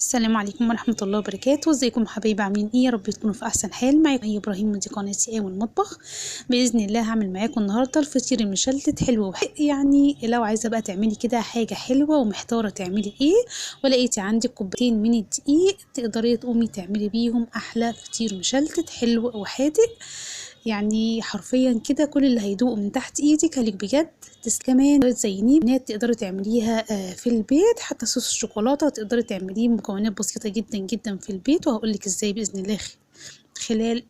السلام عليكم ورحمة الله وبركاته. ازيكم حبايبي، عاملين ايه؟ يا رب تكونوا في احسن حال. معاكم ابراهيم ودي قناتي ايه والمطبخ. باذن الله هعمل معاكم النهارده الفطير المشلتت حلو يعني لو عايزه بقى تعملي كده حاجه حلوه ومحتاره تعملي ايه، ولقيتي عندك كوبايتين من الدقيق تقدري تقومي تعملي بيهم احلى فطير مشلتت حلو وحادق. يعني حرفيا كده كل اللي هيدوقه من تحت ايدك هلك بجد. كمان تزينيه بنات تقدري تعمليها في البيت، حتى صوص الشوكولاته تقدري تعمليه بمكونات بسيطه جدا جدا في البيت، وهقولك ازاي باذن الله خلال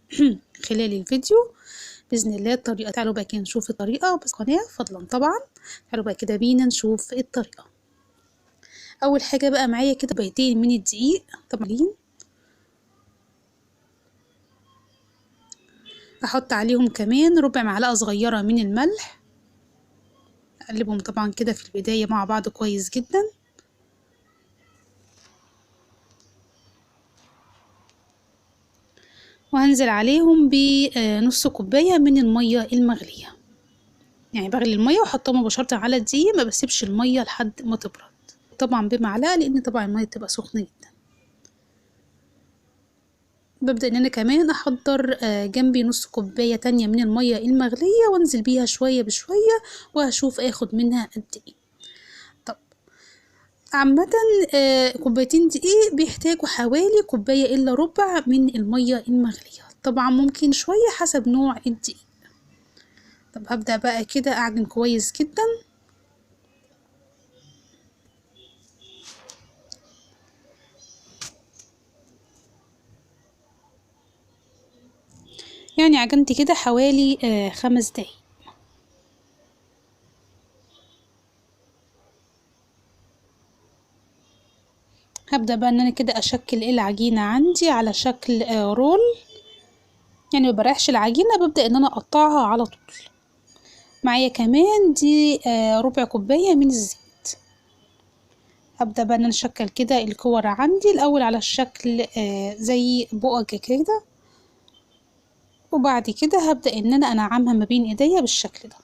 خلال الفيديو باذن الله الطريقه. تعالوا بقى كده نشوف الطريقه بس قناه فضلا طبعا. تعالوا بقى كده بينا نشوف الطريقه. اول حاجه بقى معايا كده كوبايتين من الدقيق طبعا، احط عليهم كمان ربع معلقه صغيره من الملح، اقلبهم طبعا كده في البدايه مع بعض كويس جدا، وهنزل عليهم بنص كوبايه من الميه المغليه. يعني بغلي الميه واحطها مباشره على الدقيق، ما بسيبش الميه لحد ما تبرد طبعا بمعلقه، لان طبعا الميه بتبقى سخنه جدا. ببدأ ان انا كمان احضر جنبي نص كوباية تانية من المية المغلية، وانزل بيها شوية بشوية وهشوف اخد منها قد ايه. طب عامة كوبايتين دقيق بيحتاجوا حوالي كوباية الا ربع من المية المغلية، طبعا ممكن شوية حسب نوع الدقيق. طب هبدأ بقى كده اعجن كويس جدا. يعني عجنت كده حوالي 5 دقايق. هبدأ بقى ان انا كده اشكل العجينة عندي على شكل رول، يعني مبريحش العجينة، ببدأ ان انا اقطعها على طول. معايا كمان دي ربع كوباية من الزيت. هبدأ بقى ان انا اشكل كده الكور عندي الاول على الشكل زي بقى كده، وبعد كده هبدأ ان انا انعمها ما بين ايديا بالشكل ده.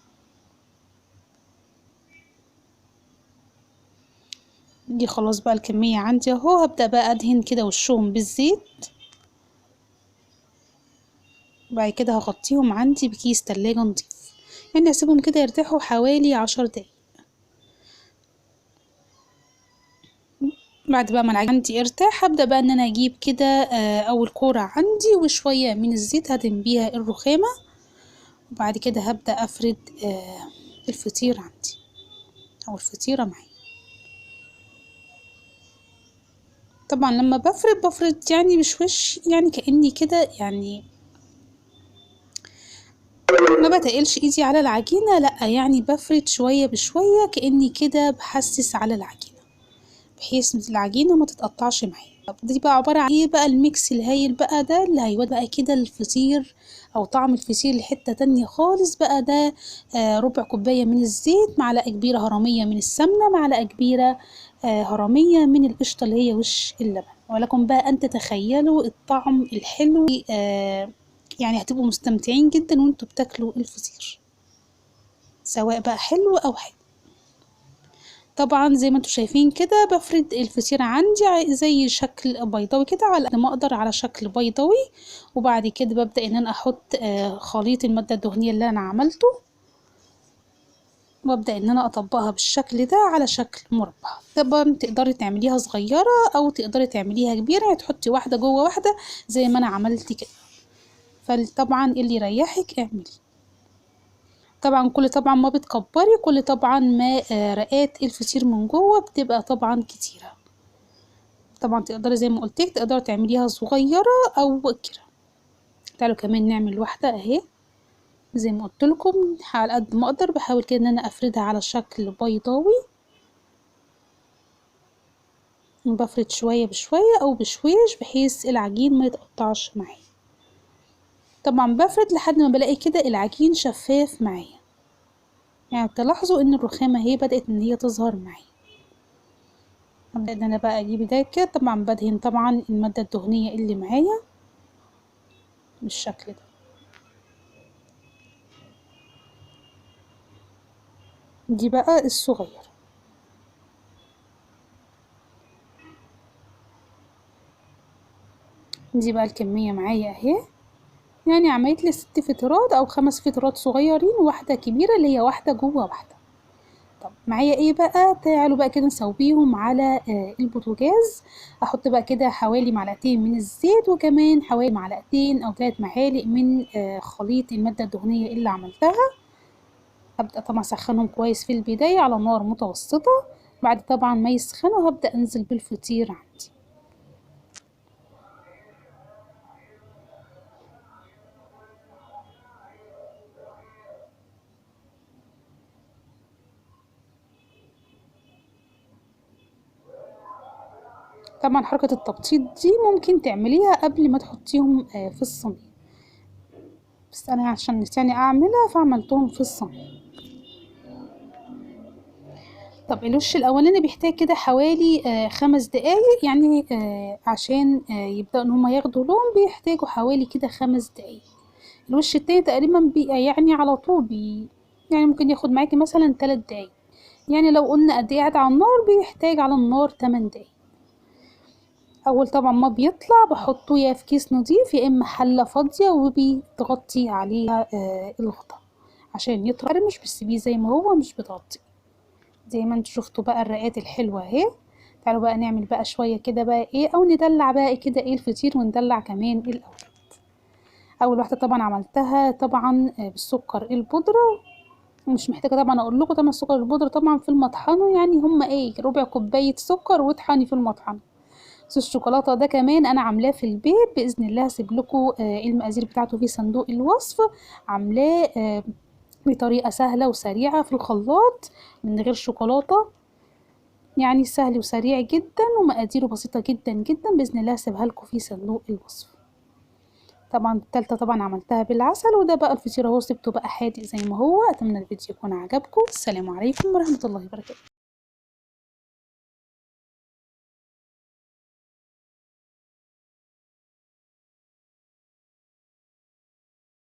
دي خلاص بقى الكمية عندي اهو. هبدأ بقى ادهن كده وشهم بالزيت، وبعد كده هغطيهم عندي بكيس تلاجة نضيف، يعني هسيبهم كده يرتاحوا حوالي 10 دقايق. بعد بقى ما العجين عندي ارتاح، هبدأ بقى ان انا اجيب كده اول كورة عندي وشوية من الزيت هدهن بيها الرخامة، وبعد كده هبدأ افرد الفطير عندي او الفطيرة معايا. طبعا لما بفرد يعني مش وش، يعني كأني كده يعني ما بتقلش ايدي على العجينة، لا يعني بفرد شوية بشوية كأني كده بحسس على العجينة، بحيث العجينة ما تتقطعش معايا. طب دي بقى عبارة عن ايه بقى؟ الميكس الهايل بقى ده اللي هيودي بقى كده الفطير او طعم الفطير لحتة تانية خالص بقى. ده ربع كوباية من الزيت، معلقة كبيرة هرمية من السمنة، معلقة كبيرة هرمية من القشطة اللي هي وش اللبن. ولكم بقى ان تتخيلوا الطعم الحلو، يعني هتبقوا مستمتعين جدا وانتوا بتاكلوا الفطير، سواء بقى حلو او حادق. طبعا زي ما انتوا شايفين كده بفرد الفطيرة عندي زي شكل بيضاوي كده، على قد ما اقدر على شكل بيضاوي. وبعد كده ببدأ ان انا احط خليط المادة الدهنية اللي انا عملته، وابدأ ان انا اطبقها بالشكل ده على شكل مربع. طبعا تقدري تعمليها صغيرة او تقدري تعمليها كبيرة، يعني تحطي واحدة جوه واحدة زي ما انا عملت كده، فطبعا اللي يريحك اعملي. طبعا طبعا ما بتكبري، طبعا ما رقات الفطير من جوه بتبقى طبعا كتيرة. طبعا تقدري زي ما قلتلك تقدري تعمليها صغيرة او كده. تعالوا كمان نعمل واحدة اهي. زي ما قلتلكم على قد ما اقدر بحاول كده ان انا افردها على شكل بيضاوي، بفرد شوية بشوية او بشويش بحيث العجين ما يتقطعش معايا. طبعا بفرد لحد ما بلاقي كده العجين شفاف معايا، يعني تلاحظوا ان الرخامة هي بدأت ان هي تظهر معايا. هبدأ ان انا بقى اجيب ده كده، طبعا بدهن طبعا المادة الدهنية اللي معايا بالشكل ده. دي بقى الصغير. دي بقى الكمية معايا اهي، يعني عملت لي 6 فطيرات او 5 فطيرات صغيرين وواحدة كبيرة اللي هي واحدة جوه واحدة. طب معايا ايه بقى؟ تعالوا بقى كده نسويهم على البوتاجاز. احط بقى كده حوالي معلقتين من الزيت، وكمان حوالي معلقتين او 3 معالق من خليط المادة الدهنية اللي عملتها. هبدأ طبعا اسخنهم كويس في البداية على نار متوسطة، بعد طبعا ما يسخنوا هبدأ انزل بالفطير عندي. طبعا حركة التبطيط دي ممكن تعمليها قبل ما تحطيهم في الصينية، بس انا عشان نسياني اعملها فعملتهم في الصينية. طب الوش الاولاني بيحتاج كده حوالي 5 دقايق، يعني عشان يبدأوا ان هما ياخدوا لون بيحتاجوا حوالي كده 5 دقايق. الوش التاني تقريبا بيبقى يعني على طول يعني ممكن ياخد معاكي مثلا 3 دقايق. يعني لو قلنا قد ايه قاعد على النار بيحتاج على النار 8 دقايق. اول طبعا ما بيطلع بحطه يا في كيس نظيف يا اما حله فاضيه وبتغطي عليها الغطا عشان يطرى، مش بتسيبيه زي ما هو، مش بتغطي. زي ما انتوا شفتوا بقى الرقات الحلوه اهي. تعالوا بقى نعمل بقى شويه كده بقى ايه، او ندلع بقى كده ايه الفطير، وندلع كمان الاول. اول واحده طبعا عملتها طبعا بالسكر البودره، مش محتاجه طبعا اقول لكم طبعا السكر البودره طبعا في المطحنه يعني هما ايه ربع كوبايه سكر واطحني في المطحنه. صوص الشوكولاته ده كمان انا عاملاه في البيت باذن الله، هسيب لكم المقادير بتاعته في صندوق الوصف. عاملاه بطريقه سهله وسريعه في الخلاط من غير شوكولاته، يعني سهل وسريع جدا ومقاديره بسيطه جدا جدا. باذن الله هسيبها لكم في صندوق الوصف. طبعا التالتة طبعا عملتها بالعسل، وده بقى الفطير اهو سبته بقى حادق زي ما هو. اتمنى الفيديو يكون عجبكم. السلام عليكم ورحمه الله وبركاته.